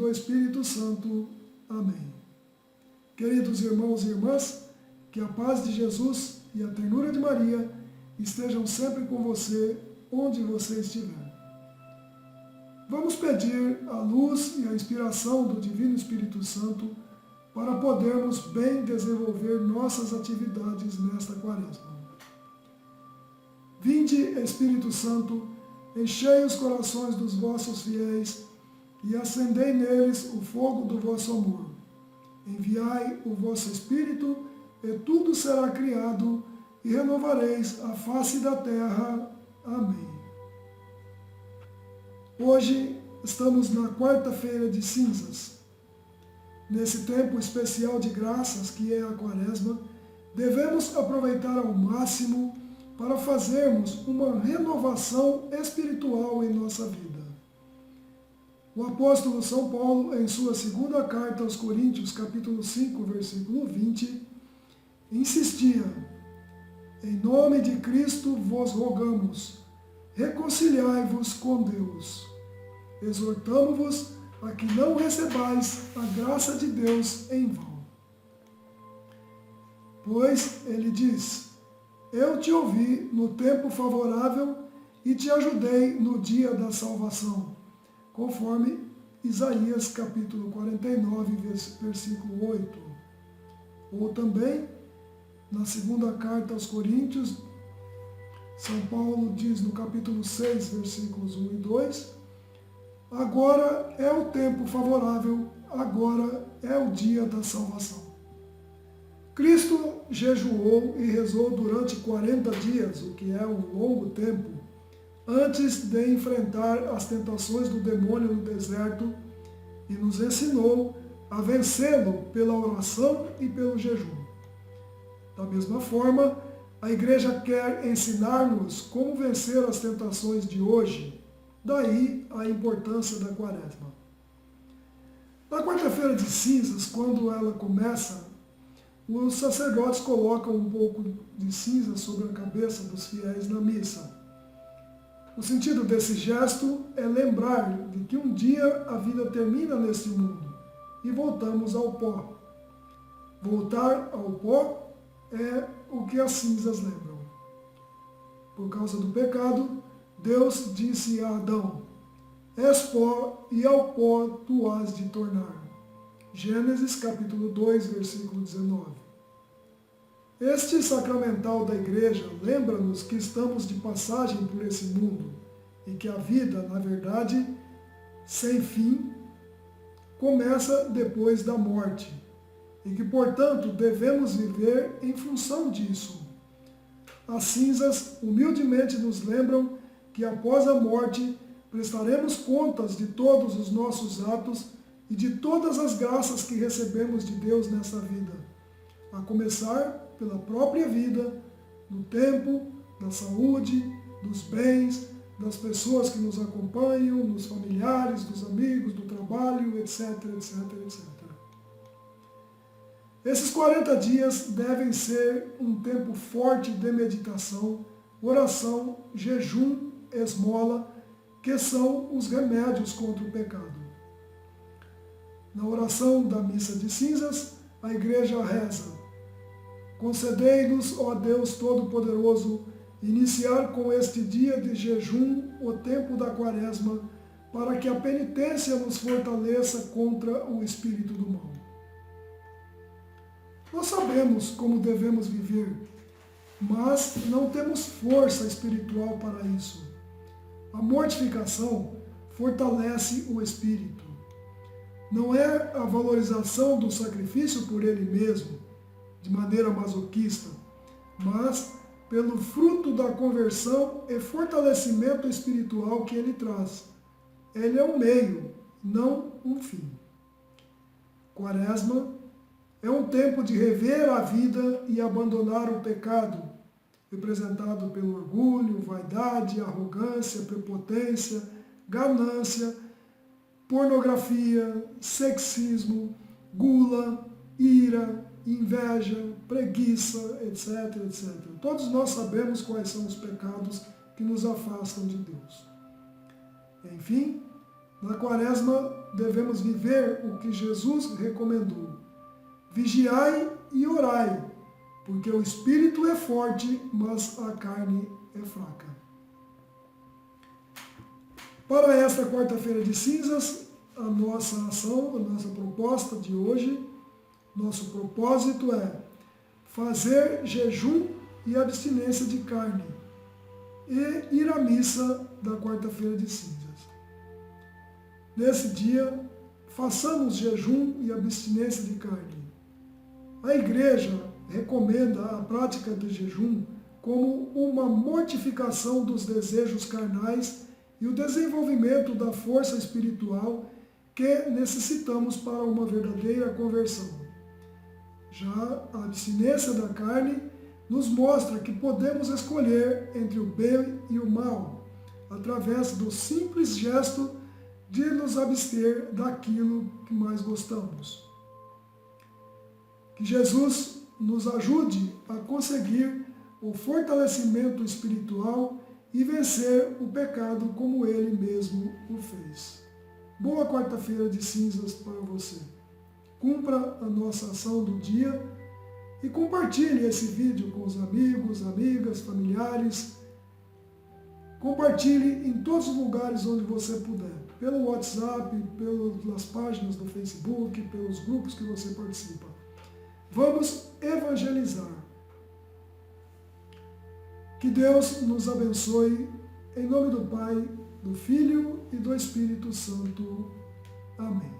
do Espírito Santo. Amém. Queridos irmãos e irmãs, que a paz de Jesus e a ternura de Maria estejam sempre com você, onde você estiver. Vamos pedir a luz e a inspiração do Divino Espírito Santo para podermos bem desenvolver nossas atividades nesta quaresma. Vinde, Espírito Santo, enchei os corações dos vossos fiéis e acendei neles o fogo do vosso amor. Enviai o vosso Espírito e tudo será criado e renovareis a face da terra. Amém. Hoje estamos na quarta-feira de cinzas. Nesse tempo especial de graças que é a quaresma, devemos aproveitar ao máximo para fazermos uma renovação espiritual em nossa vida. O apóstolo São Paulo, em sua segunda carta aos Coríntios, capítulo 5, versículo 20, insistia: em nome de Cristo vos rogamos, reconciliai-vos com Deus. Exortamo-vos a que não recebais a graça de Deus em vão. Pois ele diz: eu te ouvi no tempo favorável e te ajudei no dia da salvação, conforme Isaías capítulo 49, versículo 8. Ou também, na segunda carta aos Coríntios, São Paulo diz no capítulo 6, versículos 1 e 2, agora é o tempo favorável, agora é o dia da salvação. Cristo jejuou e rezou durante 40 dias, o que é um longo tempo, antes de enfrentar as tentações do demônio no deserto e nos ensinou a vencê-lo pela oração e pelo jejum. Da mesma forma, a Igreja quer ensinar-nos como vencer as tentações de hoje. Daí a importância da quaresma. Na quarta-feira de cinzas, quando ela começa, os sacerdotes colocam um pouco de cinza sobre a cabeça dos fiéis na missa. O sentido desse gesto é lembrar de que um dia a vida termina neste mundo e voltamos ao pó. Voltar ao pó é o que as cinzas lembram. Por causa do pecado, Deus disse a Adão: és pó e ao pó tu has de tornar. Gênesis capítulo 2, versículo 19. Este sacramental da Igreja lembra-nos que estamos de passagem por esse mundo e que a vida, na verdade, sem fim, começa depois da morte e que, portanto, devemos viver em função disso. As cinzas humildemente nos lembram que após a morte prestaremos contas de todos os nossos atos e de todas as graças que recebemos de Deus nessa vida, a começar pela própria vida, do tempo, da saúde, dos bens, das pessoas que nos acompanham, dos familiares, dos amigos, do trabalho, etc, etc, etc. Esses 40 dias devem ser um tempo forte de meditação, oração, jejum, esmola, que são os remédios contra o pecado. Na oração da missa de cinzas, a Igreja reza: concedei-nos, ó Deus Todo-Poderoso, iniciar com este dia de jejum o tempo da quaresma, para que a penitência nos fortaleça contra o espírito do mal. Nós sabemos como devemos viver, mas não temos força espiritual para isso. A mortificação fortalece o espírito. Não é a valorização do sacrifício por ele mesmo, de maneira masoquista, mas pelo fruto da conversão e fortalecimento espiritual que ele traz. Ele é um meio, não um fim. Quaresma é um tempo de rever a vida e abandonar o pecado, representado pelo orgulho, vaidade, arrogância, prepotência, ganância, pornografia, sexismo, gula, ira, inveja, preguiça, etc, etc. Todos nós sabemos quais são os pecados que nos afastam de Deus. Enfim, na quaresma devemos viver o que Jesus recomendou. Vigiai e orai, porque o espírito é forte, mas a carne é fraca. Para esta quarta-feira de cinzas, a nossa ação, a nossa proposta de hoje, nosso propósito é fazer jejum e abstinência de carne e ir à missa da quarta-feira de cinzas. Nesse dia, façamos jejum e abstinência de carne. A igreja recomenda a prática do jejum como uma mortificação dos desejos carnais e o desenvolvimento da força espiritual que necessitamos para uma verdadeira conversão. Já a abstinência da carne nos mostra que podemos escolher entre o bem e o mal, através do simples gesto de nos abster daquilo que mais gostamos. Que Jesus nos ajude a conseguir o fortalecimento espiritual e vencer o pecado como Ele mesmo o fez. Boa quarta-feira de cinzas para você. Cumpra a nossa ação do dia e compartilhe esse vídeo com os amigos, amigas, familiares. Compartilhe em todos os lugares onde você puder. Pelo WhatsApp, pelas páginas do Facebook, pelos grupos que você participa. Vamos evangelizar. Que Deus nos abençoe, em nome do Pai, do Filho e do Espírito Santo. Amém.